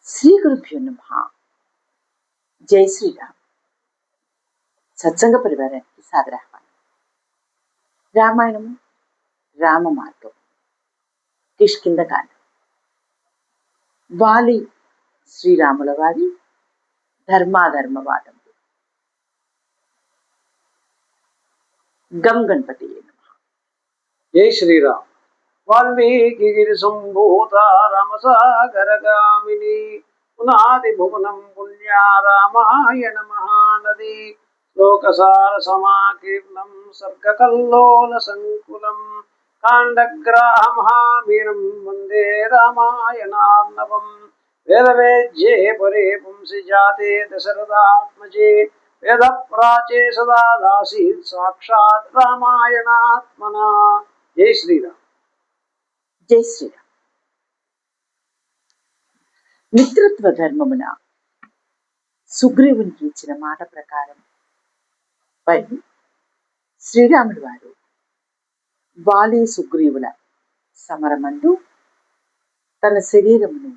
శ్రీ గురుభ్యో నమః. జై శ్రీరామ్. సత్సంగ పరివారానికి సాదరాహ్వానం. రామాయణము, రామ మార్గం, కిష్కింధకాండ. వాలి శ్రీరాముల వారి ధర్మాధర్మవాదం. గం గణపతి నమః. జై శ్రీరామ్. వాల్మీకి గిరి సంభూత రామసాగరగామిని పునాది భువనం పుణ్యా రామాయణ మహానది లోకసార సమాకీర్ణం సర్గకల్లోల సంకులం కాండగ్రామహామీనం వందే రామాయణార్ణవం వేదవేద్యే పరే పుంసి జాతే దశరథాత్మజే వేద ప్రాచే సదా దాసి సాక్షాత్ రామాయణాత్మనా. జై శ్రీరామ్. జై శ్రీరామ్. మిత్రత్వ ధర్మమున సుగ్రీవునికి ఇచ్చిన మాట ప్రకారం పై శ్రీరాముడు వారు వాలి సుగ్రీవుల సమరమందు తన శరీరమును,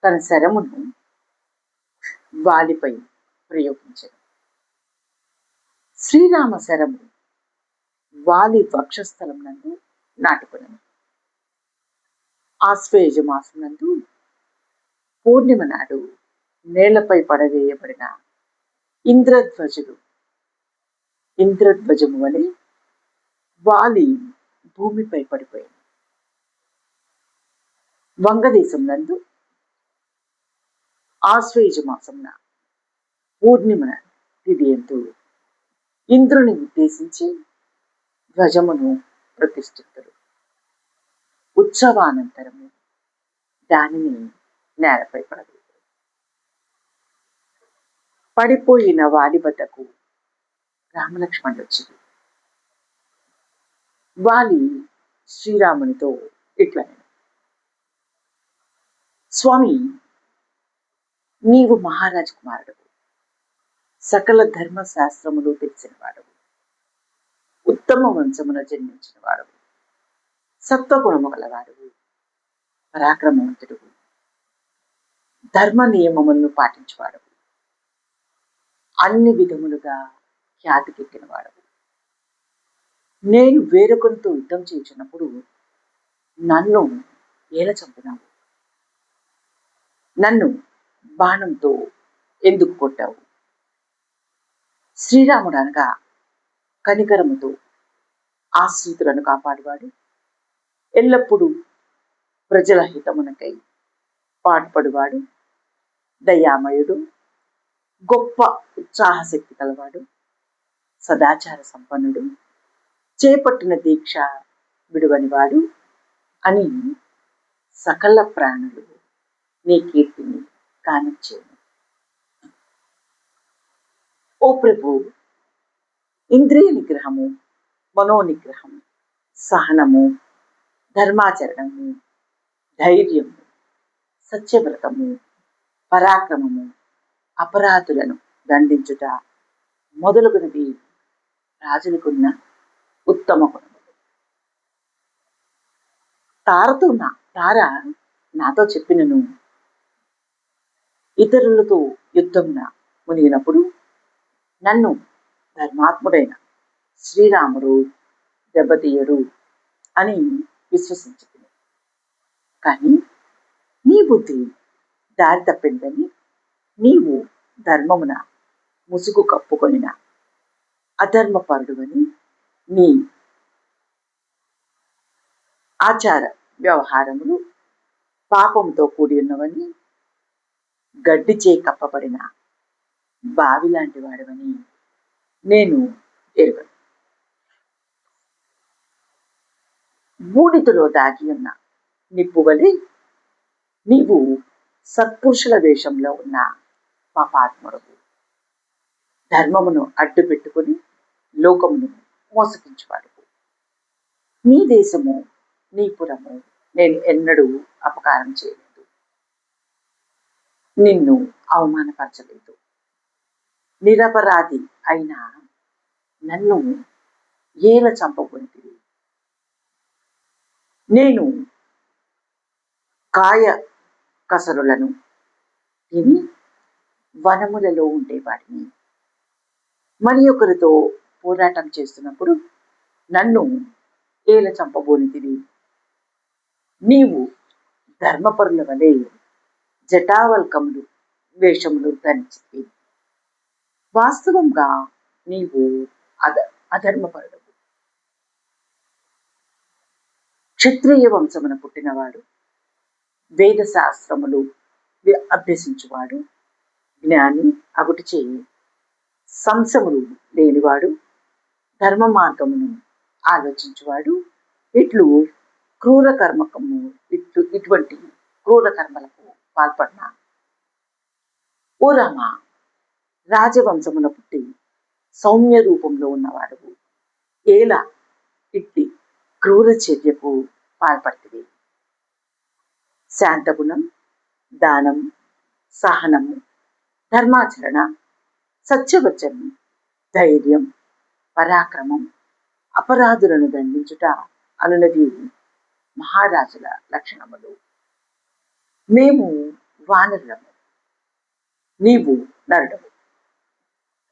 తన శరమును వాలిపై ప్రయోగించారు. శ్రీరామ శరము వాలి వక్షస్థలం నందు నాటుకునను. ఆశ్వేజ మాసం నందు పూర్ణిమ నాడు నేలపై పడవేయబడిన ఇంద్రధ్వజము వలె వాలి భూమిపై పడిపోయింది. వంగదేశం నందు ఆశ్వేజ మాసంన పూర్ణిమ తిథియందు ఇంద్రుని ఉద్దేశించి ధ్వజమును ప్రతిష్ఠితులు. ఉత్సవానంతరము దానిని నేలపై పడవేశారు. పడిపోయిన వాలి వద్దకు రామలక్ష్మణుడు వచ్చింది. వాలి శ్రీరామునితో ఇట్లా, స్వామి, నీవు మహారాజు కుమారుడు, సకల ధర్మశాస్త్రములు తెలిసిన వాడవు, ఉత్తమ వంశమున జన్మించిన వాడవు, సత్వగుణము గలవాడవు, పరాక్రమవంతుడు, ధర్మ నియమములను పాటించేవాడవు, అన్ని విధములుగా ఖ్యాతికెక్కిన వాడవు. నేను వేరొకరితో యుద్ధం చేయించినప్పుడు నన్ను ఎలా చంపినావు? నన్ను బాణంతో ఎందుకు కొట్టావు? శ్రీరాముడు అనగా కనికరముతో ఆశ్రితులను కాపాడువాడు, ఎల్లప్పుడూ ప్రజల హితమునకై పాటుపడువాడు, దయామయుడు, గొప్ప ఉత్సాహశక్తి కలవాడు, సదాచార సంపన్నుడు, చేపట్టిన దీక్ష విడువనివాడు అని సకల ప్రాణులు నీ కీర్తిని కానిచ్చేను. ఓ ప్రభు, ఇంద్రియ నిగ్రహము, మనోనిగ్రహము, సహనము, ధర్మాచరణము, ధైర్యము, సత్యవ్రతము, పరాక్రమము, అపరాధులను దండించుట మొదలుగునవి రాజులకున్న ఉత్తమ గుణములు. తార నాతో చెప్పినను, ఇతరులతో యుద్ధమున మునిగినప్పుడు నన్ను ధర్మాత్ముడైన శ్రీరాముడు దెబ్బతీయడు అని విశ్వసించుకుంది. కానీ నీ బుద్ధి దారి తప్పిందని నీవు ధర్మమున ముసుగు కప్పుకొనిన అధర్మపరుడువని, నీ ఆచార వ్యవహారములు పాపంతో కూడి ఉన్నవని, గడ్డిచే కప్పబడిన బావి లాంటి వాడవని నేను ఎరుగను. బూడిదలో దాగి ఉన్న నిప్పువలే నీవు సత్పురుషుల వేషంలో ఉన్న పాపాత్ముడవు. ధర్మమును అడ్డు పెట్టుకుని లోకమును మోసగించువాడు. నీ దేశము, నీ పురము నేను ఎన్నడూ అపకారం చేయలేదు, నిన్ను అవమానపరచలేదు. నిరపరాధి అయినా నన్ను ఏల చంపగొనితివి. నేను కాయ కసరులను తిని వనములలో ఉండేవాడిని. మరి ఒకరితో పోరాటం చేస్తున్నప్పుడు నన్ను ఏల చంపబోనితివి. నీవు ధర్మపరుల వలె జటావల్కములు వేషములు ధరించితివి. వాస్తవంగా నీవు అధర్మపరుడు. క్షత్రియ వంశమున పుట్టినవాడు, వేద శాస్త్రములు అభ్యసించువాడు, జ్ఞాని అగుటి చేయి సంశములు లేనివాడు, ధర్మ మార్గమును ఆలోచించువాడు, ఇట్లు క్రూర కర్మకము ఇటువంటి క్రూర కర్మలకు పాల్పడిన ఓ రామ, రాజవంశమున పుట్టి సౌమ్య రూపంలో ఉన్నవాడు ఏలా ఇట్టి క్రూర చర్యకు పాల్పడుతుంది. శాంతగుణం, దానం, సహనము, ధర్మాచరణ, సత్యవచనం, ధైర్యం, పరాక్రమం, అపరాధులను దండించుట అనునది మహారాజుల లక్షణములు. మేము వానరులము, నీవు నరుడము.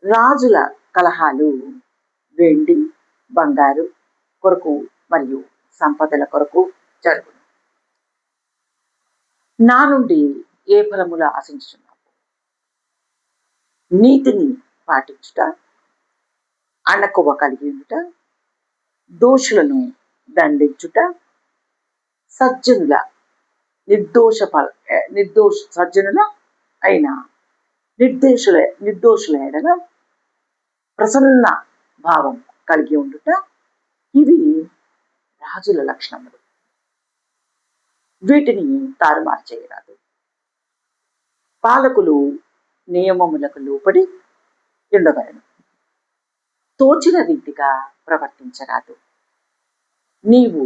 రాజుల కలహాలు వెండి బంగారు కొరకు మరియు సంపదల కొరకు జరుగును. నా నుండి ఏ ఫలములు ఆశించుచున్నావు? నీతిని పాటించుట, అణకువ కలిగి ఉండుట, దోషులను దండించుట, సజ్జనుల సజ్జనుల అయిన నిర్దోషుల ఎడల ప్రసన్న భావం కలిగి ఉండుట, ఇవి రాజుల లక్షణములు. వీటిని తారుమారు చేయరాదు. పాలకులు నియమములకు లోపడి ఉండవలను. తోచిన రీతిగా ప్రవర్తించరాదు. నీవు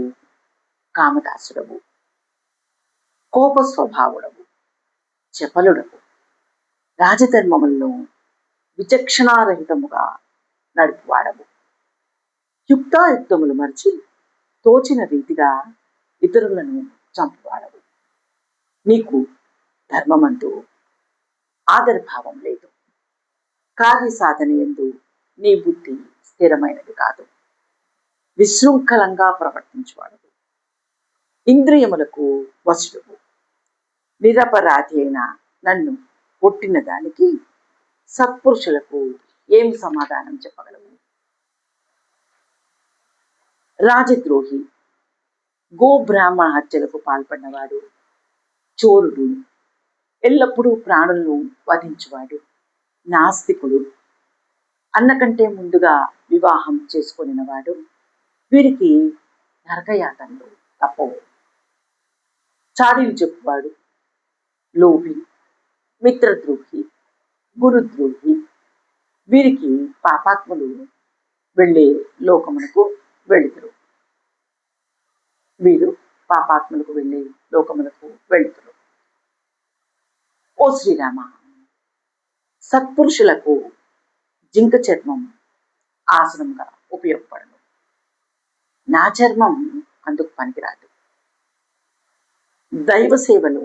కామదాసుడవు, కోప స్వభావుడవు, చపలుడవు, రాజధర్మములను విచక్షణారహితముగా నడుపువాడవు, యుక్తాయుక్తములు మరిచి తోచిన రీతిగా ఇతరులను చంపువాడవు. నీకు ధర్మమంటూ ఆదరభావం లేదు. కార్యసాధన యందు నీ బుద్ధి స్థిరమైనది కాదు. విశృంఖలంగా ప్రవర్తించువాడవు, ఇంద్రియములకు వశుడువు. నిరపరాధి అయిన నన్ను కొట్టిన దానికి సత్పురుషులకు ఏమి సమాధానం చెప్పగలవు? రాజద్రోహి, గోబ్రాహ్మణ హత్యలకు పాల్పడినవాడు, చోరుడు, ఎల్లప్పుడూ ప్రాణులను వధించువాడు, నాస్తికుడు, అన్నకంటే ముందుగా వివాహం చేసుకొనినవాడు, వీరికి నరకయాతనలు తప్పవు. చాడీలు చెప్పువాడు, లోభి, మిత్రద్రోహి, గురుద్రోహి, వీరికి పాపాత్ములు వెళ్ళే లోకమునకు వెళుతురు. వీరు పాపాత్ములకు వెళ్ళే లోకమునకు వెళుతురు. ఓ శ్రీరామ, సత్పురుషులకు జింక చర్మం ఆసనంగా ఉపయోగపడను. నా చర్మం అందుకు పనికిరాదు. దైవ సేవలో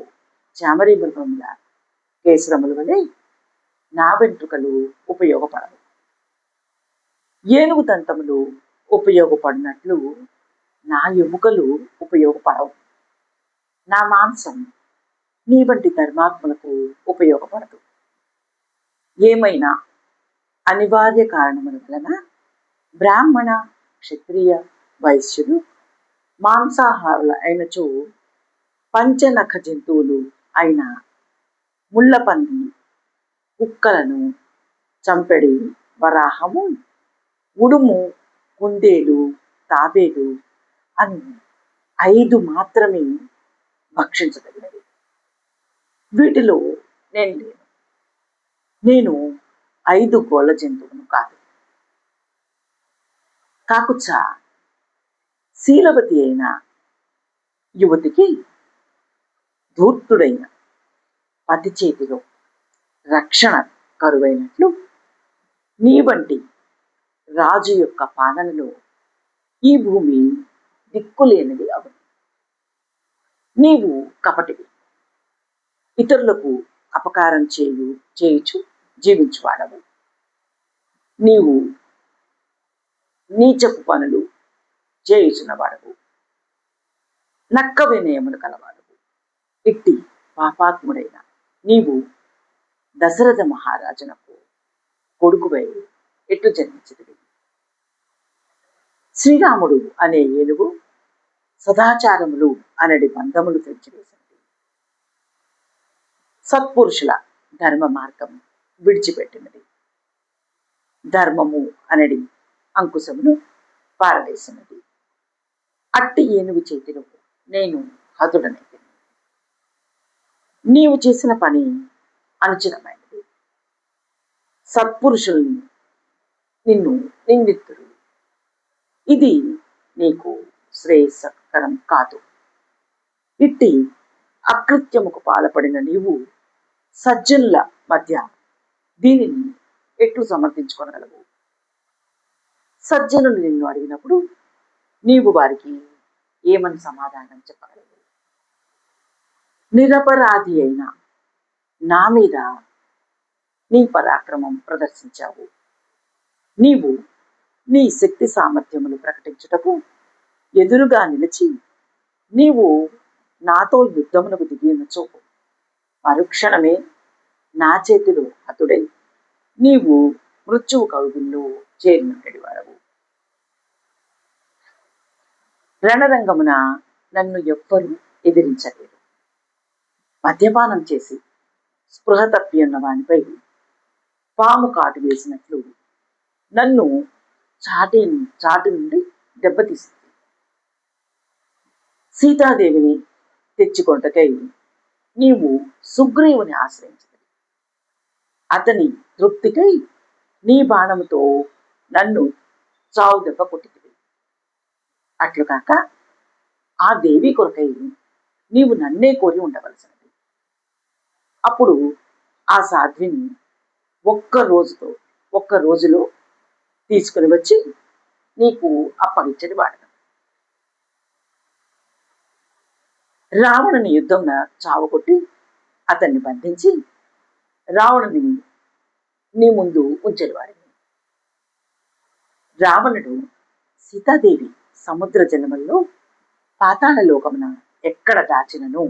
చామరీ మృగముల కేసరముల వలె నా వెంట్రుకలు ఉపయోగపడవు. ఏనుగు దంతములు ఉపయోగపడినట్లు నా ఎముకలు ఉపయోగపడవు. నా మాంసం నీ వంటి ధర్మాత్ములకు ఉపయోగపడదు. ఏమైనా అనివార్య కారణముల వలన బ్రాహ్మణ, క్షత్రియ, వైశ్యులు మాంసాహారుల అయినచో పంచనఖ జంతువులు అయిన ముళ్ళపంది, కుక్కలను చంపెడి వరాహము, ఉడుము, కుందేలు, తాబేలు అని 5 మాత్రమే భక్షించదగినవి. వీటిలో నేను లేను. నేను 5 గోళ్ళ జంతువును కాదు. కాకుచ్చ శీలవతి అయిన యువతికి ధూర్తుడైన పతి చేతిలో రక్షణ కరువైనట్లు నీ వంటి రాజు యొక్క పాలనలో ఈ భూమి దిక్కులేనిది అవును. నీవు కపటివి, ఇతరులకు అపకారం చేయుచు జీవించువాడవు. నీవు నీచపు పనులు చేయుచున్నవాడవు, నక్క వినయములు కలవాడవు. ఇట్టి పాపాత్ముడైన నీవు దశరథ మహారాజునకు కొడుకువై ఎట్లు జన్మించితివి. శ్రీరాముడు అనే ఏనుగు సదాచారములు అనడి బంధములు తెంచివేసినది. సత్పురుషుల ధర్మ మార్గం విడిచిపెట్టినది. ధర్మము అనడి అంకుశమును పారవేసినది. అట్టి ఏనుగు చేతిలో నేను హతుడనైతే నీవు చేసిన పని అనుచితమైనది. సత్పురుషుల్ని నిన్ను నిందితుడు. ఇది నీకు శ్రేయస్కరం కాదు. ఇట్టి అకృత్యముకు పాల్పడిన నీవు సజ్జనుల మధ్య దీనిని ఎట్లు సమర్థించుకోగలవు? సజ్జనులు నిన్ను అడిగినప్పుడు నీవు వారికి ఏమని సమాధానం చెప్పగలవు? నిరపరాధి అయిన నా మీద నీ పరాక్రమం ప్రదర్శించావు. నీవు నీ శక్తి సామర్థ్యములు ప్రకటించుటకు ఎదురుగా నిలిచి నీవు నాతో యుద్ధమునకు దిగినచో మరుక్షణమే నా చేతిలో హతుడై నీవు మృత్యువు కౌగుల్లో చేరినట్టడి వాడవు. రణరంగమున నన్ను ఎవ్వరూ ఎదిరించలేరు. మద్యపానం చేసి స్పృహ తప్పి ఉన్న వానిపై పాము కాటు వేసినట్లు నన్ను చాటి నుండి దెబ్బతీసింది. సీతాదేవిని తెచ్చుకొంటకై నీవు సుగ్రీవుని ఆశ్రయించింది. అతని తృప్తికై నీ బాణముతో నన్ను చావు దెబ్బ కొట్టింది. అట్లు కాక ఆ దేవి కొరకై నీవు నన్నే కోరి ఉండవలసినది. అప్పుడు ఆ సాధ్విని ఒక్క రోజులో తీసుకుని వచ్చి నీకు అప్పగించని వాడను. రావణుని యుద్ధంన చావకొట్టి అతన్ని బంధించి రావణుని నీ ముందు ఉంచెని వాడిని. రావణుడు సీతాదేవి సముద్ర జలముల్లో పాతాళ లోకమున ఎక్కడ దాచినను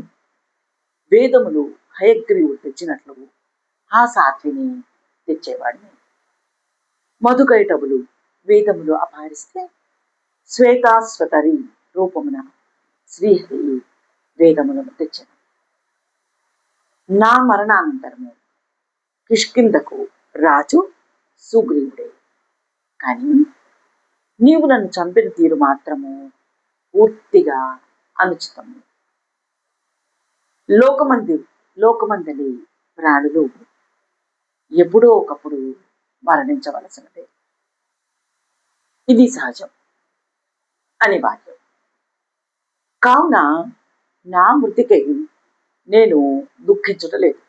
వేదములు హయగ్రీవుడు తెచ్చినట్లు ఆ సాధ్విని తెచ్చేవాడిని. మధుకైటవులు వేదములు అపహరిస్తే శ్వేతాశ్వతరి రూపమున శ్రీహరి వేదములను తెచ్చాను. నా మరణానంతరము కిష్కిందకు రాజు సుగ్రీవుడే. కానీ నీవు నన్ను చంపిన తీరు మాత్రము పూర్తిగా అనుచితము. లోకమందలి ప్రాణులు ఎప్పుడో ఒకప్పుడు మరణించవలసినదే. ఇది సహజం, అనివార్యం. కావున నా మృతికై నేను దుఃఖించుటలేదు.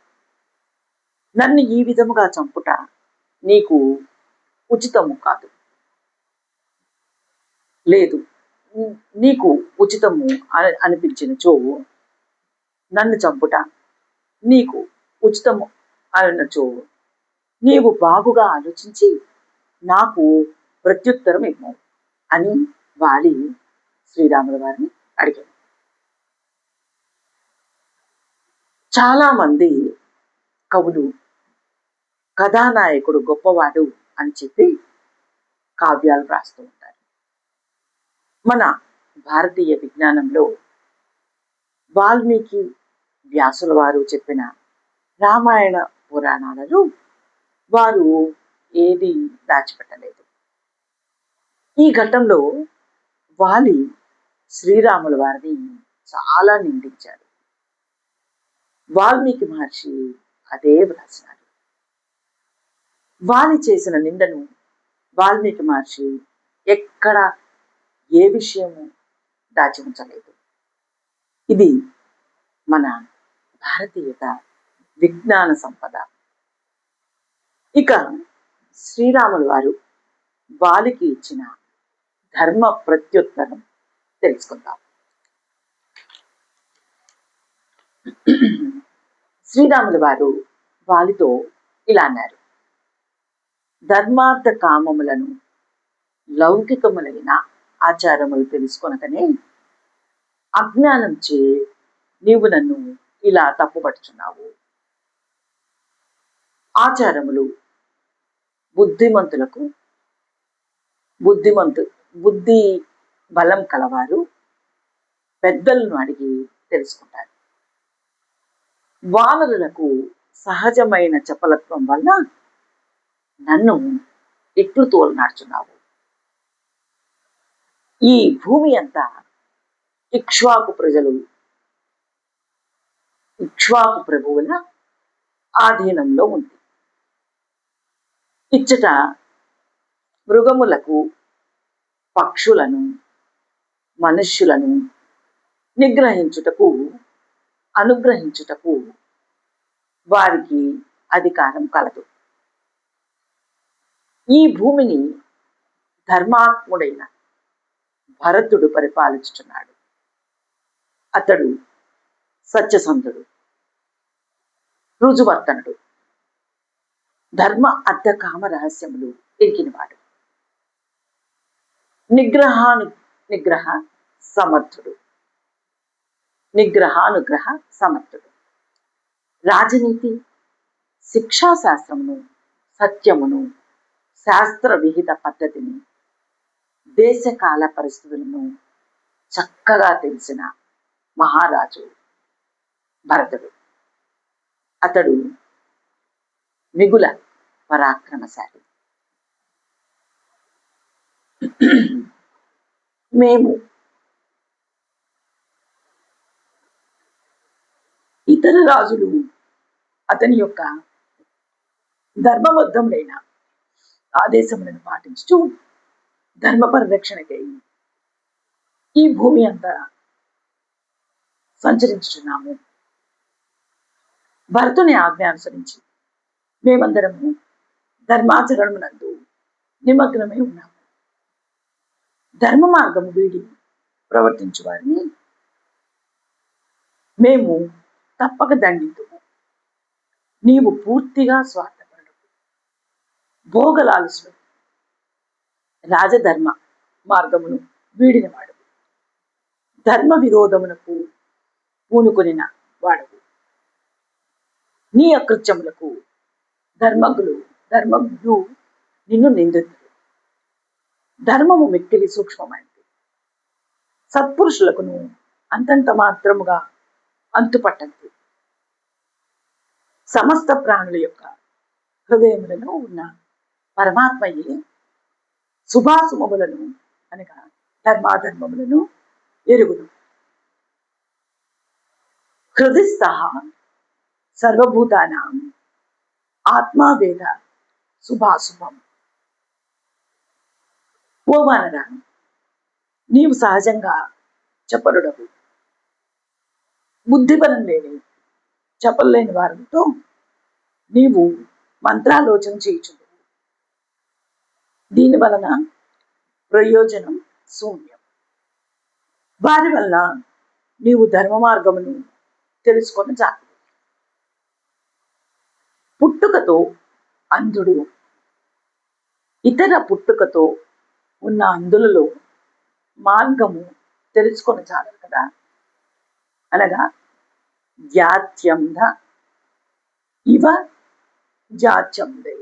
నన్ను ఈ విధముగా చంపుట నీకు ఉచితము కాదు. లేదు, నీకు ఉచితము అనిపించినచో నన్ను చంపుట నీకు ఉచితము అన్నచో నీవు బాగుగా ఆలోచించి నాకు ప్రత్యుత్తరం ఇవ్వము అని వాలి శ్రీరాముల వారిని అడిగాడు. చాలా మంది కవులు కథానాయకుడు గొప్పవాడు అని చెప్పి కావ్యాలు రాస్తూ ఉంటారు. మన భారతీయ విజ్ఞానంలో వాల్మీకి వ్యాసుల వారు చెప్పిన రామాయణ పురాణాలలో వారు ఏది దాచిపెట్టలేదు. ఈ ఘట్టంలో వాలి శ్రీరాముల వారిని చాలా నిందించాడు. వాల్మీకి మహర్షి అదే వ్రాసినాడు. వాలి చేసిన నిందను వాల్మీకి మహర్షి ఎక్కడ ఏ విషయము దాచి ఉంచలేదు. ఇది మన భారతీయత విజ్ఞాన సంపద. ఇక శ్రీరాములు వారు వాలికి ఇచ్చిన ధర్మ ప్రత్యుత్తరం తెలుసుకుందాం. శ్రీరాముల వారు వారితో ఇలా అన్నారు: ధర్మార్థ కామములను లౌకికములైన ఆచారములు తెలుసుకొనకనే అజ్ఞానం చే నీవు నన్ను ఇలా తప్పుపడుచున్నావు. ఆచారములు బుద్ధిమంతులకు బుద్ధి బలం కలవారు పెద్దలను అడిగి తెలుసుకుంటారు. వానరులకు సహజమైన చపలత్వం వల్ల నన్ను ఇట్లు తోలనాడుచున్నావు. ఈ భూమి అంతా ఇక్ష్వాకు ప్రభువుల ఆధీనంలో ఉంది. ఇచ్చట మృగములకు, పక్షులను, మనుష్యులను అనుగ్రహించుటకు వారికి అధికారం కలదు. ఈ భూమిని ధర్మాత్ముడైన భరతుడు పరిపాలించుచున్నాడు. అతడు సత్యసంధుడు, రుజువర్తనుడు, ధర్మ అర్థ కామ రహస్యములు ఎరిగినవాడు, నిగ్రహానుగ్రహ సమర్థుడు. రాజనీతి, శిక్షాశాస్త్రమును, సత్యమును, శాస్త్ర విహిత పద్ధతిని, దేశకాల పరిస్థితులను చక్కగా తెలిసిన మహారాజు భరతుడు. అతడు మిగుల పరాక్రమశాలి. మేము ఇతర రాజులు అతని యొక్క ధర్మబద్ధములైన ఆదేశములను పాటించుతూ ధర్మ పరిరక్షణకై ఈ భూమి అంతా సంచరించుచున్నాము. భరతుని ఆజ్ఞ అనుసరించి మేమందరము ధర్మాచరణమునందు నిమగ్నమై ఉన్నాము. ధర్మ మార్గము వీడి ప్రవర్తించు వారిని మేము తప్పక దండితుము. నీవు పూర్తిగా స్వార్థపరుడు, భోగలాలసుడు, రాజధర్మ మార్గమును వీడినవాడు, ధర్మ విరోధమునకు పూనుకొనిన వాడవు. నీ అకృత్యములకు ధర్మజ్ఞులు నిన్ను నిందితుడు. ధర్మము మిక్కిలి సూక్ష్మమైనది, సత్పురుషులకును అంతంత మాత్రముగా అంతుపట్టంది. సమస్త ప్రాణుల యొక్క హృదయములలో ఉన్న పరమాత్మయే శుభాశుభములను అనగా ధర్మాధర్మములను ఎరుగును. హృదిస్థ సర్వభూతానాం ఆత్మావేద శుభాశుభం. ఓ వానరా, నీవు సహజంగా చపలుడవు. బుద్ధిబలం లేని చపలేని వారితో నీవు మంత్రాలోచన చేయుచుండు. దీని వలన ప్రయోజనం శూన్యం. వారి వలన నీవు ధర్మ మార్గమును తెలుసుకొని జాగ్రత్త. పుట్టుకతో అంధుడు ఇతర పుట్టుకతో ఉన్న అందులలో మార్గము తెలుసుకొని చాలరు కదా. అనగా జాత్యంధ ఇవ జాత్యంధై.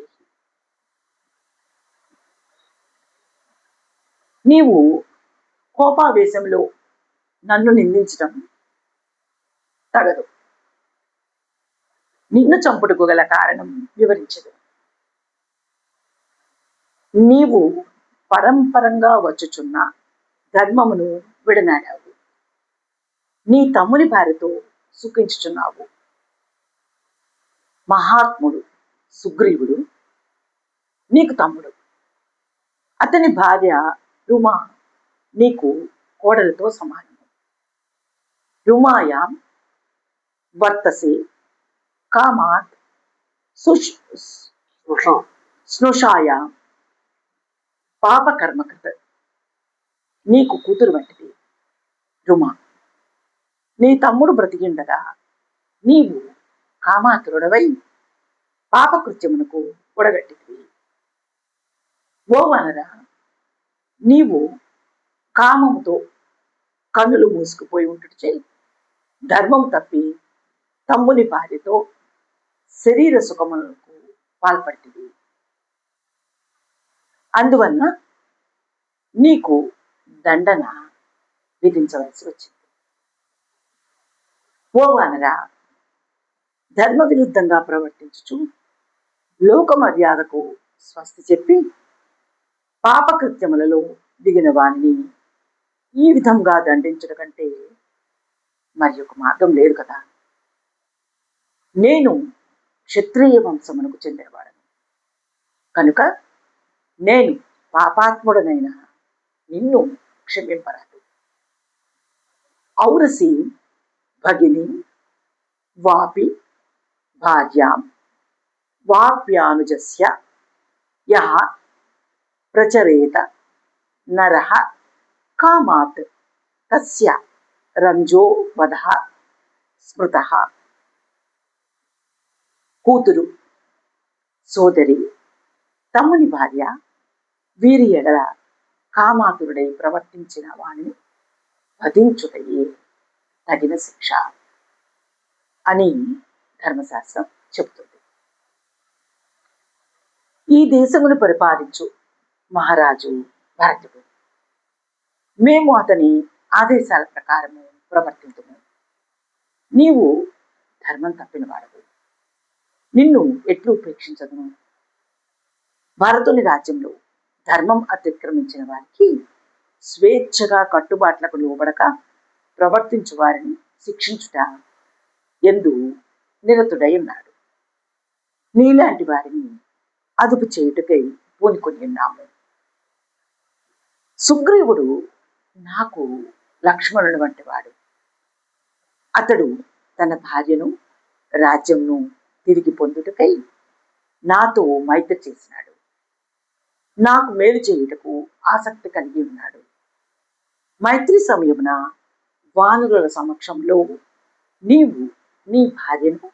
నీవు కోపావేశంలో నన్ను నిందించడం తగదు. నిన్ను చంపుటకు గల కారణం వివరించదు. నీవు పరంపరంగా వచ్చుచున్న ధర్మమును విడనాడావు. నీ తమ్ముని భార్యతో సుఖించుచున్నావు. మహాత్ముడు సుగ్రీవుడు నీకు తమ్ముడు. అతని భార్య రుమా నీకు కోడలతో సమానము. రుమాయాం వర్తసే కామాత్ స్నుషాయాం పాపకర్మకృత. నీకు కూతురు వంటిది రుమా. నీ తమ్ముడు బ్రతికిండగా నీవు కామాతురుడవై పాపకృత్యమునకు ఒడగట్టితివి. ఓ వానర, నీవు కామముతో కన్నులు మూసుకుపోయి ఉంటుచే ధర్మం తప్పి తమ్ముని భార్యతో శరీర సుఖములకు పాల్పడితివి. అందువలన నీకు దండన విధించవలసి వచ్చింది. ఓ వానర, ధర్మ విరుద్ధంగా ప్రవర్తించుచు లోక మర్యాదకు స్వస్తి చెప్పి పాపకృత్యములలో దిగిన వాణిని ఈ విధంగా దండించడం కంటే మరి ఒక మార్గం లేదు కదా. నేను క్షత్రియ వంశమునకు చెందినవాడను కనుక నేను పాపాత్ముడనైన నిన్ను క్షమింపరాదు. ఔరసి భగిని వాపి భార్యాం వాప్యానుజస్య యః ప్రచరేత నరః కామాత్ తస్య రంజో వధః స్మృతః. కూతురు, సోదరి, తమ్ముని భార్య వీరి ఎడల కామాతురుడై ప్రవర్తించిన వాణిని వధించుటయే తగిన శిక్ష అని ధర్మశాస్త్రం చెబుతుంది. ఈ దేశమును పరిపాలించు మహారాజు భరతుడు. మేము అతని ఆదేశాల ప్రకారము ప్రవర్తింతుము. నీవు ధర్మం తప్పిన వాడవు, నిన్ను ఎట్లు ఉపేక్షించదును? భరతుని రాజ్యంలో ధర్మం అతిక్రమించిన వారికి స్వేచ్ఛగా కట్టుబాట్లకు లోబడక ప్రవర్తించు వారిని శిక్షించుట ఎందు నిరతుడై ఉన్నాడు. నీలాంటి వారిని అదుపు చేయుటకై పూనుకొని ఉన్నాము. సుగ్రీవుడు నాకు లక్ష్మణుడు వంటి వాడు. అతడు తన భార్యను రాజ్యంను తిరిగి పొందుటకై నాతో మైత్రి చేసినాడు. నాకు మేలు చేయుటకు ఆసక్తి కలిగి ఉన్నాడు. మైత్రి సమయమున వానరుల సమక్షంలో నీవు నీ భార్యను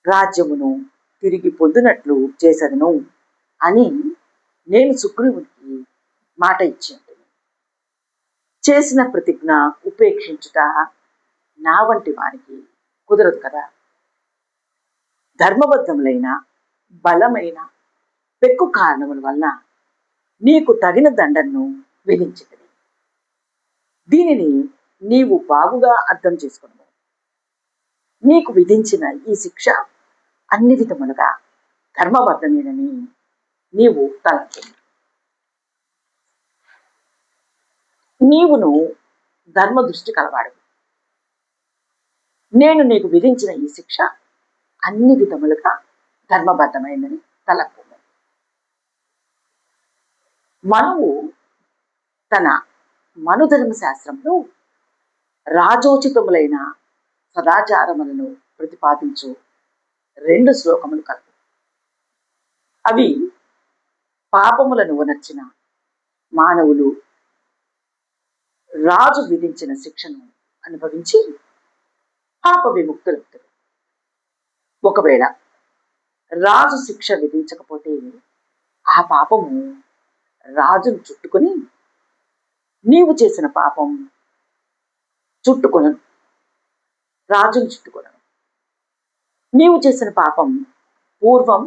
రాజ్యమును తిరిగి పొందినట్లు చేసదను అని నేను సుగ్రీవునికి మాట ఇచ్చి ఉంటుంది. చేసిన ప్రతిజ్ఞ ఉపేక్షించుట నా వంటి వారికి కుదరదు కదా. ధర్మబద్ధములైన బలమైన పెక్కు కారణముల వల్ల నీకు తగిన దండను విధించింది. దీనిని నీవు బాగుగా అర్థం చేసుకున్నావు. నీకు విధించిన ఈ శిక్ష అన్ని విధములుగా ధర్మబద్ధమేనని నీవు తలంచు. నీవును ధర్మ దృష్టి కలవాడు. నేను నీకు విధించిన ఈ శిక్ష అన్ని విధములుగా ధర్మబద్ధమైనని తలకు. మనువు తన మనుధర్మ శాస్త్రంలో రాజోచితములైన సదాచారములను ప్రతిపాదించు 2 శ్లోకములు కలవు. అవి పాపములను ఉనర్చిన మానవులు రాజు విధించిన శిక్షను అనుభవించి పాప విముక్తులవుతారు. ఒకవేళ రాజు శిక్ష విధించకపోతే ఆ పాపము రాజును చుట్టుకొని నీవు చేసిన పాపం చుట్టుకొనను, రాజును చుట్టుకొనను. నీవు చేసిన పాపం పూర్వం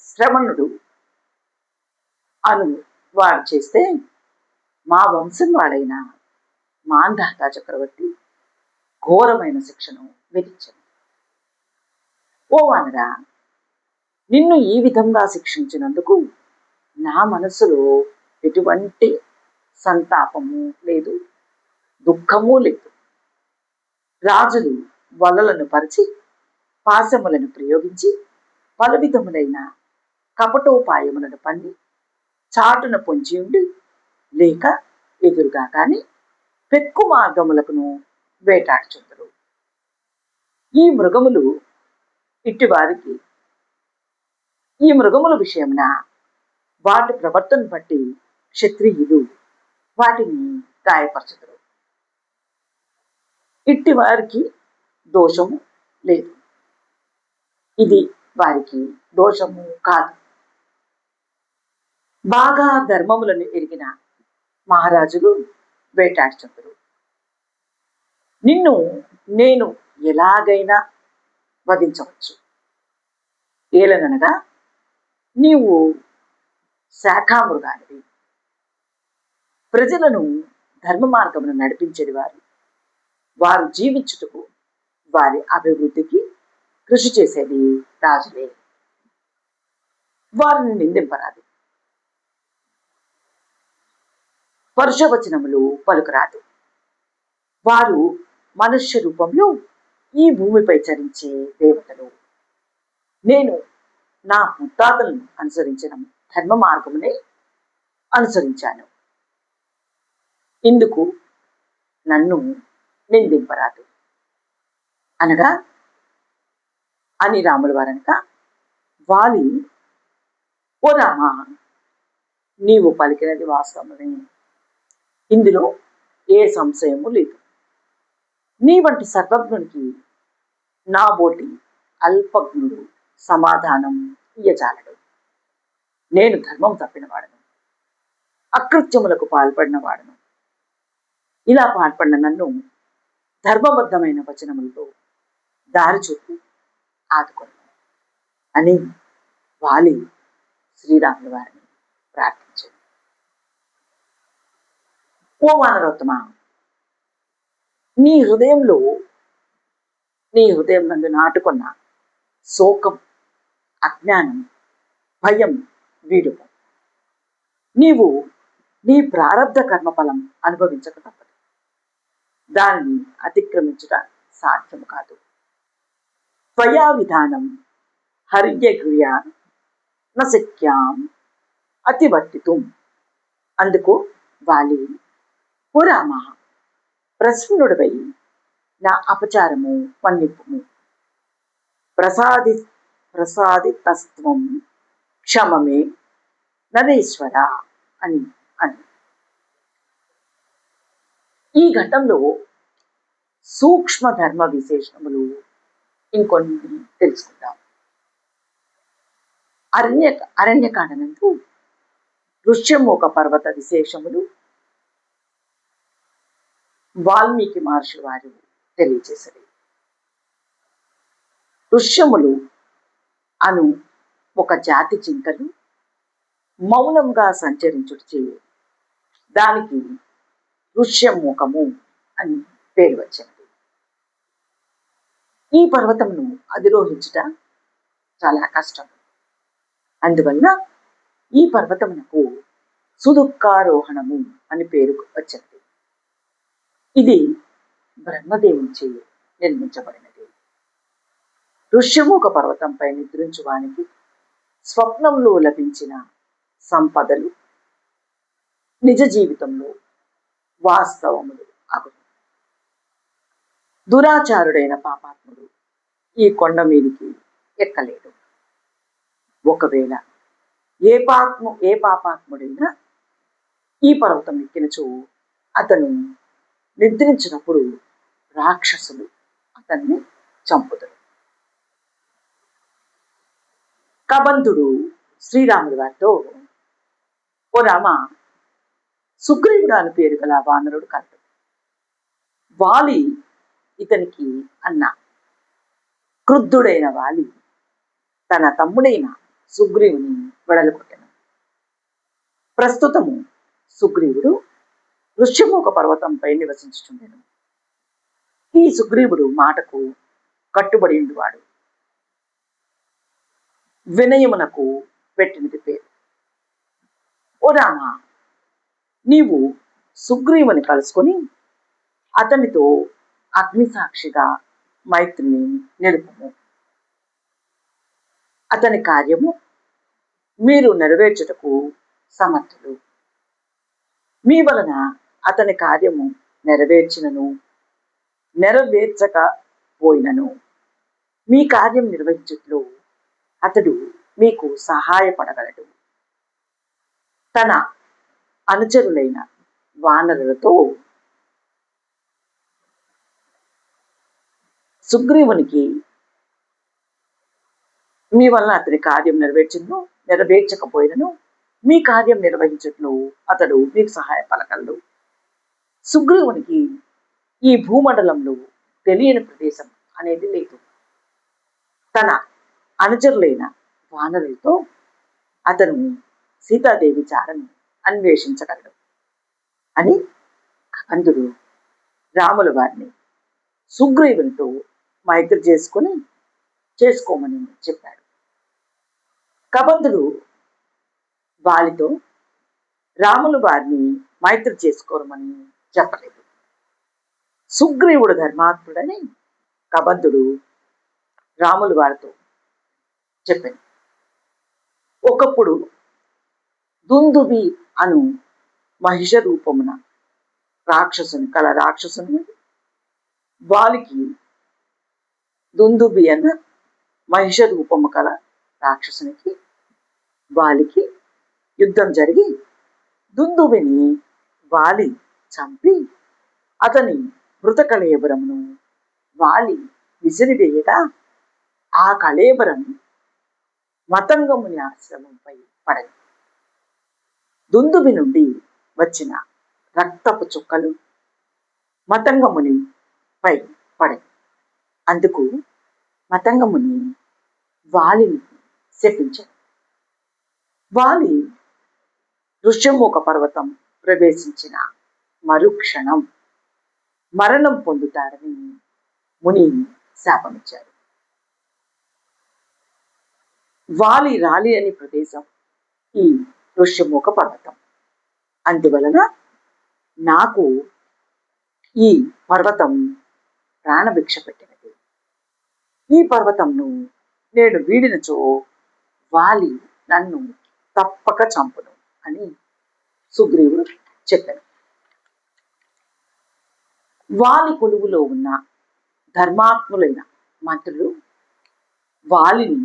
శ్రవణుడు అను వాడు చేస్తే మా వంశం వాడైన మాంధాత చక్రవర్తి ఘోరమైన శిక్షను విధించను. ఓ వానరా, నిన్ను ఈ విధంగా శిక్షించినందుకు నా మనసులో ఎటువంటి సంతాపము లేదు, దుఃఖము లేదు. రాజులు వలలను పరిచి పాశములను ప్రయోగించి పలు విధములైన కపటోపాయములను పన్ని చాటున పొంచి ఉండి లేక ఎదురుగా కాని పెక్కు మార్గములకును వేటాడుచుందరు. ఈ మృగములు ఇట్టివారికి ఈ మృగముల విషయమున వాటి ప్రవర్తన బట్టి క్షత్రియులు వాటిని గాయపరచుదురు. ఇట్టి వారికి దోషము లేదు. ఇది వారికి దోషము కాదు. బాగా ధర్మములను ఎరిగిన మహారాజులు వేటాడుచుందరు. నిన్ను నేను ఎలాగైనా వధించవచ్చు. ఏలననగా నీవు శాఖామృగానివి. ప్రజలను ధర్మ మార్గమును నడిపించేది వారు జీవించుటకు, వారి అభివృద్ధికి కృషి చేసేది రాజులే. వారిని నిందింపరాదు, పరుషవచనములు పలుకురాదు. వారు మనుష్య రూపంలో ఈ భూమిపై చరించే దేవతలు. నేను నా ముత్తాతలను అనుసరించిన ధర్మ మార్గమునే అనుసరించాను. ఇందుకు నన్ను నిందింపరాదు అనగా అని రాముల వారనక వాలి, ఓ రామా, నీవు పలికినది వాస్తవమే, ఇందులో ఏ సంశయము లేదు. నీ వంటి సర్వజ్ఞునికి నా బోటి అల్పజ్ఞుడు సమాధానం ఇయ్యజాలడు. నేను ధర్మం తప్పినవాడను, అకృత్యములకు పాల్పడిన వాడను. ఇలా పాల్పడిన నన్ను ధర్మబద్ధమైన వచనములతో దారి చూపి ఆదుకొని అని వాలి శ్రీరాముల వారిని ప్రార్థించాడు. ఓ వానరోత్తమ, నీ హృదయం నందు నాటుకున్న శోకం, అజ్ఞానం, భయం వీడుము. నీవు నీ ప్రారబ్ధ కర్మఫలం అనుభవించక తప్పదు. దానిని అతిక్రమించుట సాధ్యము కాదు. త్వయా విధానం హర్యగృయ నశక్యాం అతివర్తితుం. అందుకు వాలి, ఓ రామ, ప్రసన్నుడివై నా అపచారము మన్నిప్పుము. ప్రసాదితస్త్వం క్షమమే నరేశ్వర అని అని ఈ ఘట్టంలో సూక్ష్మ ధర్మ విశేషములు ఇంకొన్ని తెలుసుకుందాం. అరణ్యకాండనందు ఋష్యమూక పర్వత విశేషములు వాల్మీకి మహర్షి వారు తెలియజేశారు. ఋష్యములు అను ఒక జాతి జింకలు మౌనంగా సంచరించుటచే దానికి ఋష్యమూకము అని పేరు వచ్చింది. ఈ పర్వతమును అధిరోహించుట చాలా కష్టం. అందువల్ల ఈ పర్వతమునకు సుదుఃఖారోహణము అని పేరు వచ్చింది. ఇది బ్రహ్మదేవునిచే నిర్మించబడినది. ఋష్యమూక పర్వతంపై నిద్రించువానికి స్వప్నంలో లభించిన సంపదలు నిజ జీవితంలో వాస్తవములు అగును. దురాచారుడైన పాపాత్ముడు ఈ కొండ మీదికి ఎక్కలేడు. ఒకవేళ ఏ పాపాత్ముడైనా ఈ పర్వతం ఎక్కినచో అతను నిద్రించినప్పుడు రాక్షసులు అతన్ని చంపుతారు. కబంధుడు శ్రీరాముడి వారితో, ఓ రామ, సుగ్రీవుడు అని పేరు గల వానరుడు కలడు. వాలి ఇతనికి అన్న. క్రుద్ధుడైన వాలి తన తమ్ముడైన సుగ్రీవుని వెడలుకొట్టెను. ప్రస్తుతము సుగ్రీవుడు ఋష్యమూక పర్వతంపై నివసించుచుండెను. ఈ సుగ్రీవుడు మాటకు కట్టుబడి ఉండువాడు. వినయమునకు పెట్టినది పేరు. ఓ రామ, నీవు సుగ్రీవుని కలుసుకొని అతనితో అగ్నిసాక్షిగా మైత్రిని నిలుపుము. అతని కార్యము మీరు నెరవేర్చుటకు సమర్థులు. మీ వలన అతని కార్యము నెరవేర్చకపోయినను మీ కార్యం నిర్వహించుటలో అతడు మీకు సహాయపడగలడు. తన అనుచరులైన వానరులతో సుగ్రీవునికి మీ వలన అతని కార్యం నెరవేర్చకపోయినను మీ కార్యం నిర్వహించట్లు అతడు మీకు సహాయ పలకల్డు. సుగ్రీవునికి ఈ భూమండలంలో తెలియని ప్రదేశం అనేది లేదు. తన అనుచరులైన వానరులతో అతను సీతాదేవి చారను అన్వేషించగలడు అని కబంధుడు రాముల వారిని సుగ్రీవునితో మైత్రి చేసుకోమని చెప్పాడు. కబంధుడు వాలితో రాముల వారిని మైత్రి చేసుకోమని చెప్పలేదు. సుగ్రీవుడు ధర్మాత్ముడని కబంధుడు రాముల వారితో చెప్పాడు. ఒకప్పుడు దుందుబి అను మహిష రూపమున రాక్షసుని వాలికి దుందుబి అన్న మహిష రూపము కల రాక్షసునికి వాలికి యుద్ధం జరిగి దుందుబిని వాలి చంపి అతని మృత కళేబరమును వాలి విసిరివేయగా ఆ కళేబరం మతంగముని ఆశ్రమంపై పడదు. దుందుబి నుండి వచ్చిన రక్తపు చుక్కలు మతంగముని పై పడదు. అందుకు మతంగముని వాలిని శపించాడు. వాలి ఋష్యమూక పర్వతం ప్రవేశించిన మరుక్షణం మరణం పొందుతాడని ముని శాపమిచ్చాడు. వాలి రాలి అనే ప్రదేశం ఈ ఋష్యమూక పర్వతం. అందువలన నాకు ఈ పర్వతం ప్రాణభిక్ష పెట్టినది. ఈ పర్వతంను నేను వీడినచో వాలి నన్ను తప్పక చంపును అని సుగ్రీవుడు చెప్పాడు. వాలి కొలువులో ఉన్న ధర్మాత్ములైన మంత్రులు వాలిని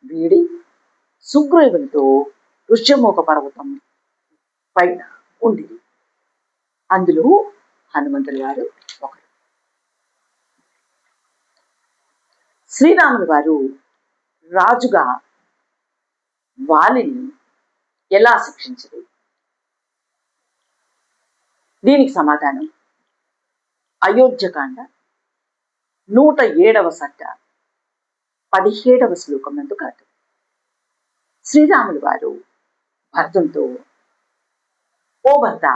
వీడి సుగ్రీవునితో ఋష్యమూక పర్వతం పైన ఉండిరి. అందులో హనుమంతుల వారు ఒకరు. శ్రీరాములు వారు రాజుగా వాలిని ఎలా శిక్షించరు? దీనికి సమాధానం అయోధ్యకాండ 107వ సర్గ 17వ శ్లోకం నందు కాదు. శ్రీరాములు వారు భరతునితో, ఓ భర్త,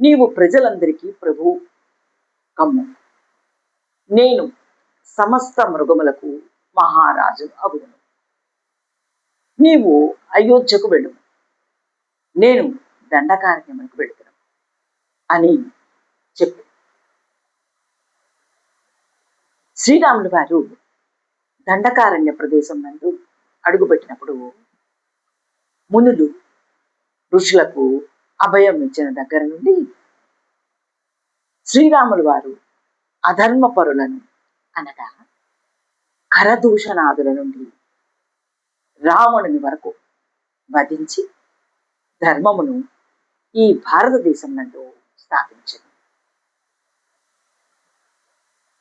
నీవు ప్రజలందరికీ ప్రభువు కమ్ము. నేను సమస్త మృగములకు మహారాజు అగుదును. నీవు అయోధ్యకు వెళ్ళు, నేను దండకారణ్యమునకు వెళుతున్నాను అని చెప్పి శ్రీరాములు వారు దండకారణ్య ప్రదేశం నందు అడుగుపెట్టినప్పుడు మునులు ఋషులకు అభయం ఇచ్చిన దగ్గర నుండి శ్రీరాములు వారు అధర్మపరులను అనగా కరదూషణాదుల నుండి రావణుని వరకు వధించి ధర్మమును ఈ భారతదేశం నందు స్థాపించింది.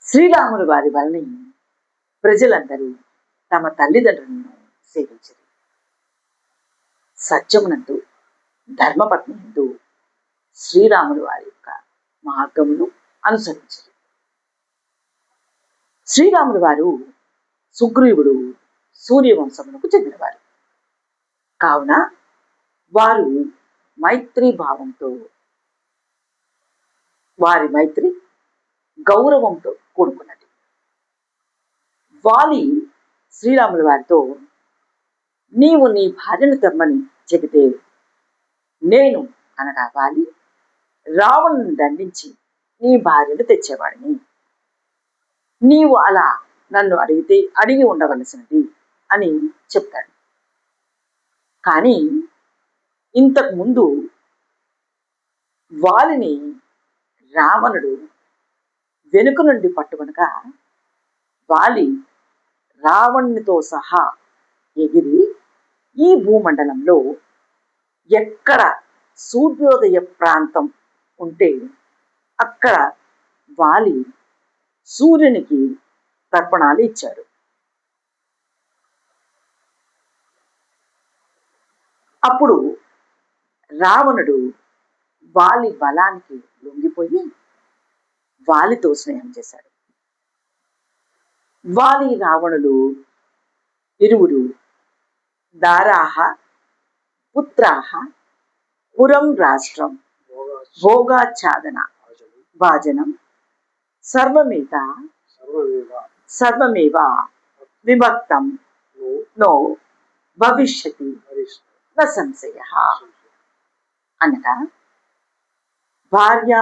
శ్రీరాములు వారి వలన ప్రజలందరూ తమ తల్లిదండ్రులను సేవించారు. సత్యమునందు ధర్మపత్ని నందు శ్రీరాములు వారి యొక్క మార్గమును అనుసరించారు. శ్రీరాములు వారు సుగ్రీవుడు సూర్యవంశమునకు చెందినవారు కావున వారు మైత్రీ భావంతో, వారి మైత్రి గౌరవంతో కూడుకున్నది. వాలి శ్రీరాముల వారితో, నీవు నీ భార్యను తెమ్మని చెబితే నేను అనగా వాలి రావణుని దండించి నీ భార్యను తెచ్చేవాడిని. నీవు అలా నన్ను అడిగి ఉండవలసినది అని చెప్తాడు. కానీ ఇంతకు ముందు వాలిని రావణుడు వెనుక నుండి పట్టుకొనగా వాలి రావణునితో సహా ఎగిరి ఈ భూమండలంలో ఎక్కడ సూర్యోదయ ప్రాంతం ఉంటే అక్కడ వాలి సూర్యునికి తర్పణాలు ఇచ్చాడు. అప్పుడు రావణుడు వాలి బలానికి లొంగిపోయి వాలితో స్నేహం చేశాడు. వాలి రావణులు ఇరువురు దారాహ పుత్రాహ పురం రాష్ట్రం భోగాచ్ఛాదన భాజనం సర్వమేత సర్వమేవ విభక్తం నో భవిష్యతి న సంశయ అనగా భార్య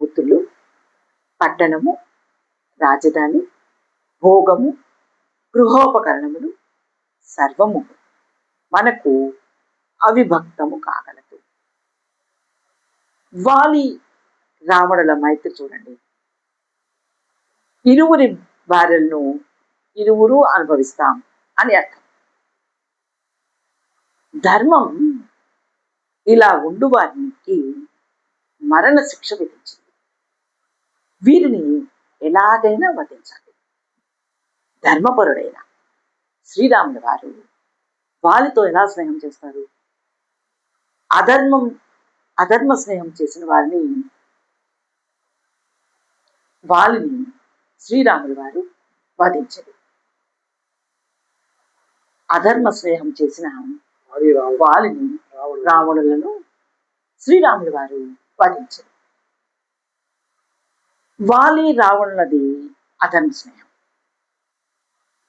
పుత్రులు పట్టణము, రాజధాని, భోగము, గృహోపకరణములు సర్వము మనకు అవిభక్తము కాగలదు. వాలి రావణుల మైత్రి చూడండి. ఇరువురి భార్యలను ఇరువురు అనుభవిస్తాం అని అర్థం. ధర్మం ఇలా ఉండు వారికి మరణ శిక్ష విధించింది. వీరిని ఎలాగైనా వధించాలి. ధర్మపరుడైన శ్రీరాముల వారు వాలితో ఎలా స్నేహం చేస్తారు? అధర్మ స్నేహం చేసిన వాలిని శ్రీరాముల వారు వధించరు. అధర్మ స్నేహం చేసిన వాలిని రావణులను శ్రీరాముల వారు వధించరు. వాలి రావణులది అధర్మ స్నేహం,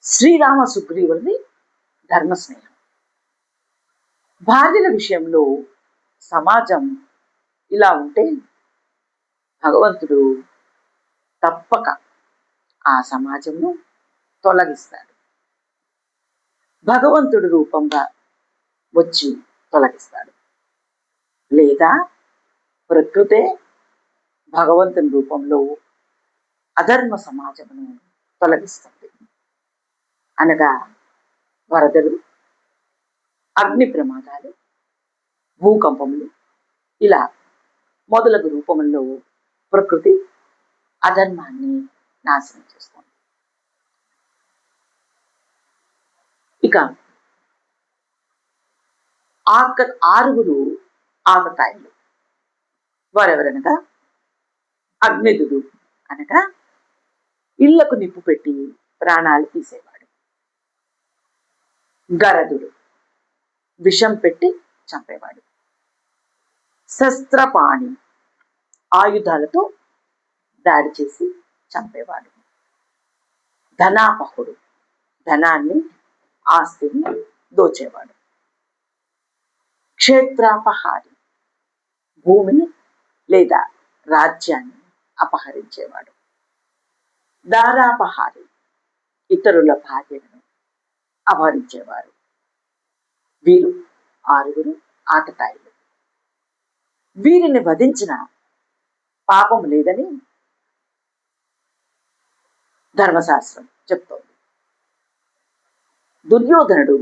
శ్రీరామ సుగ్రీవులది ధర్మ స్నేహం. భార్యల విషయంలో సమాజం ఇలా ఉంటే భగవంతుడు తప్పక ఆ సమాజంను తొలగిస్తాడు. భగవంతుడు రూపంగా వచ్చి తొలగిస్తాడు, లేదా ప్రకృతే భగవంతుని రూపంలో అధర్మ సమాజమును తొలగిస్తుంది. అనగా వరదలు, అగ్ని ప్రమాదాలు, భూకంపములు ఇలా మొదలగు రూపముల్లో ప్రకృతి అధర్మాన్ని నాశనం చేస్తుంది. ఇక ఆరుగురు ఆకతాయిలు వారెవరనగా అగ్నిదుడు అనగా ఇళ్లకు నిప్పు పెట్టి ప్రాణాలు తీసేవాడు, గరదుడు విషం పెట్టి చంపేవాడు, శస్త్రపాణి ఆయుధాలతో దాడి చేసి చంపేవాడు, ధనాపహుడు ధనాన్ని ఆస్తిని దోచేవాడు, క్షేత్రాపహారి భూమిని లేదా రాజ్యాన్ని అపహరించేవాడు, దారాపహారి ఇతరుల భార్యలను అపహరించేవారు. వీరు ఆరుగురు ఆకతాయిలు. వీరిని వధించిన పాపం లేదని ధర్మశాస్త్రం చెప్తోంది. దుర్యోధనుడు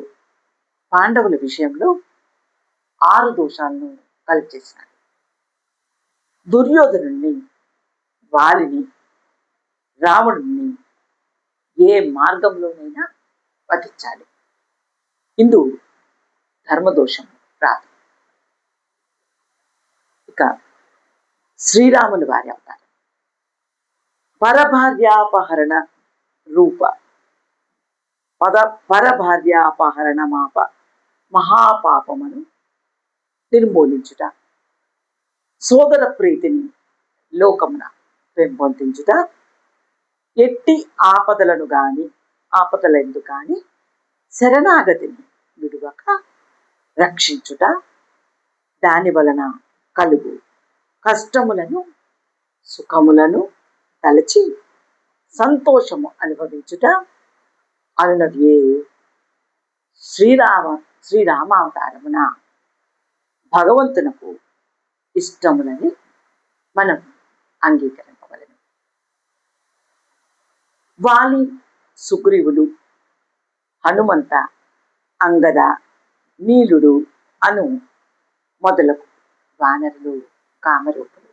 పాండవుల విషయంలో 6 దోషాలను కలిపేసినాడు. దుర్యోధనుణ్ణి, వాలిని, రావణుణ్ణి ఏ మార్గంలోనైనా వధించాలి. ఇందు ధర్మదోషం రాదు. ఇక శ్రీరాముల వారి అవతారం పరభార్యాపహరణ రూప పరభార్యాపహరణ మాప మహాపాపమును నిర్మూలించుట, సోదర ప్రీతిని లోకమున పెంపొందించుట, ఎట్టి ఆపదలందు గాని శరణాగతిని విడువక రక్షించుట, దాని వలన కలుగు కష్టములను సుఖములను తలచి సంతోషము అనుభవించుట అనునది శ్రీరామావతారమున భగవంతునకు ఇష్టములని మనం అంగీకరింపవలెను. వాలి, సుగ్రీవుడు, హనుమంత, అంగద, నీలుడు అను మొదలగు వానరులు కామరూపులు.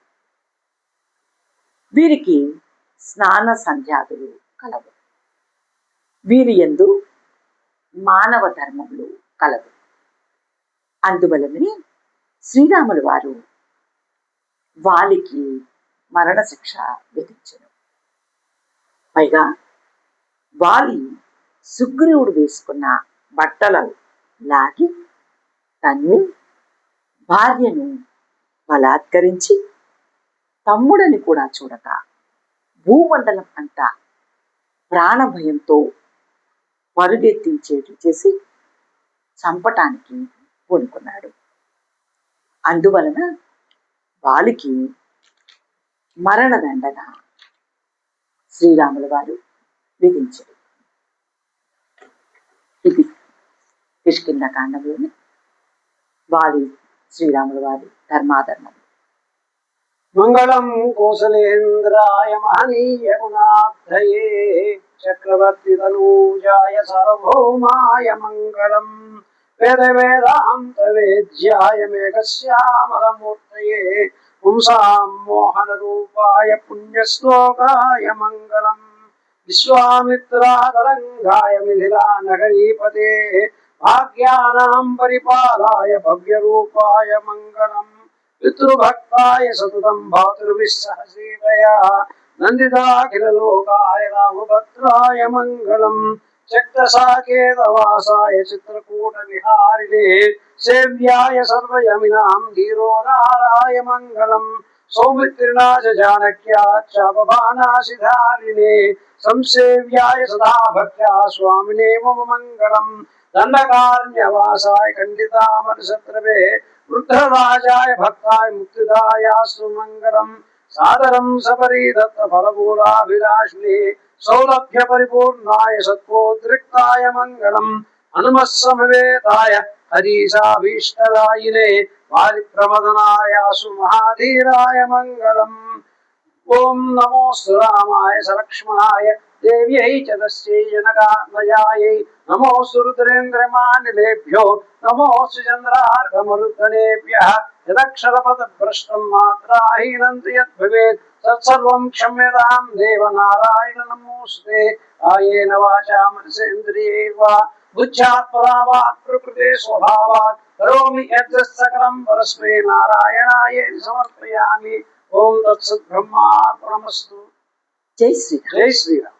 వీరికి స్నాన సంధ్యాదులు కలవు. వీరి యందు మానవ ధర్మములు కలవు. అందువలనే శ్రీరాములు వారు వాలికి మరణశిక్ష విధించను. పైగా వాలి సుగ్రీవుడు వేసుకున్న బట్టలను లాగి తన్ని భార్యను బలాత్కరించి తమ్ముడని కూడా చూడక భూమండలం అంతా ప్రాణభయంతో పరుగెత్తించేట్లు చేసి చంపటానికి పూనుకున్నాడు. అందువలన వాలికి మరణదండన శ్రీరాముల వారు విధించారు. ఇది కిష్కింధకాండంలోని వాలి శ్రీరాముల వారి ధర్మాధర్మం. మంగళం కోసలేంద్రాయ మహనీయ గుణాబ్ధయే చక్రవర్తి తనూజాయ సార్వభౌమాయ మంగళం వేద వేదాంత వేద్యాయ మేఘశ్యామలమూర్తయే పుంసాం మోహన రూపాయ పుణ్యశ్లోకాయ మంగళం విశ్వామిత్రాతరంగాయ మిథిలా నగరీపతే భాగ్యానాం పరిపాలాయ భవ్యరూపాయ మంగళం పితృభక్తాయ సతతం భాతృభిస్సహసీతయా నందితాఖిలలోకాయ రామభద్రాయ మంగళం చక్రసాకేతవాసాయ చిత్రకూట విహారిణే సేవ్యాయ సర్వయమినాం ధీరోదారాయ మంగళం సౌమిత్రిణా జానక్యా చాపబాణాసిధారిణే సంసేవ్యాయ సదా భక్త్యా స్వామినే మమ మంగళం దండకారణ్యవాసాయ ఖండితామరశత్రవే వృద్ధరాజాయ భక్తాయ ముక్తిదాయాస్తు మంగళం సాదరం సపరీ దత్త ఫలమూలాభిలాషిణే సౌలభ్య పరిపూర్ణాయ సత్వోద్రిక్తాయ మంగళం హనుమస్సమవేతాయ హరీశాభీష్టదాయినే వారిప్రమదనాయాసు మహాధీరాయ మంగళం ఓం నమోస్తు రామాయ సలక్ష్మణాయ దేవ్యై చ తస్యై జనకాత్మజాయై నమోస్తు రుద్రేంద్రమానిలేభ్యో నమోస్తు చంద్రార్ఘమరుద్గణేభ్యః యదక్షరపదభ్రష్టం మాత్రాహీనం తు యద్భవేత్ తత్సర్వం క్షమ్యతాం దేవ నారాయణ నమోస్తుతే కాయేన వాచా మనసేంద్రియైర్వా బుద్ధ్యాత్మనా వా ప్రకృతే స్వభావాత్ కరోమి యద్యత్ సకలం పరస్మై నారాయణాయేతి సమర్పయామి ఓం తత్సత్ బ్రహ్మార్పణమస్తు. జై శ్రీరామ్. జై శ్రీరామ్.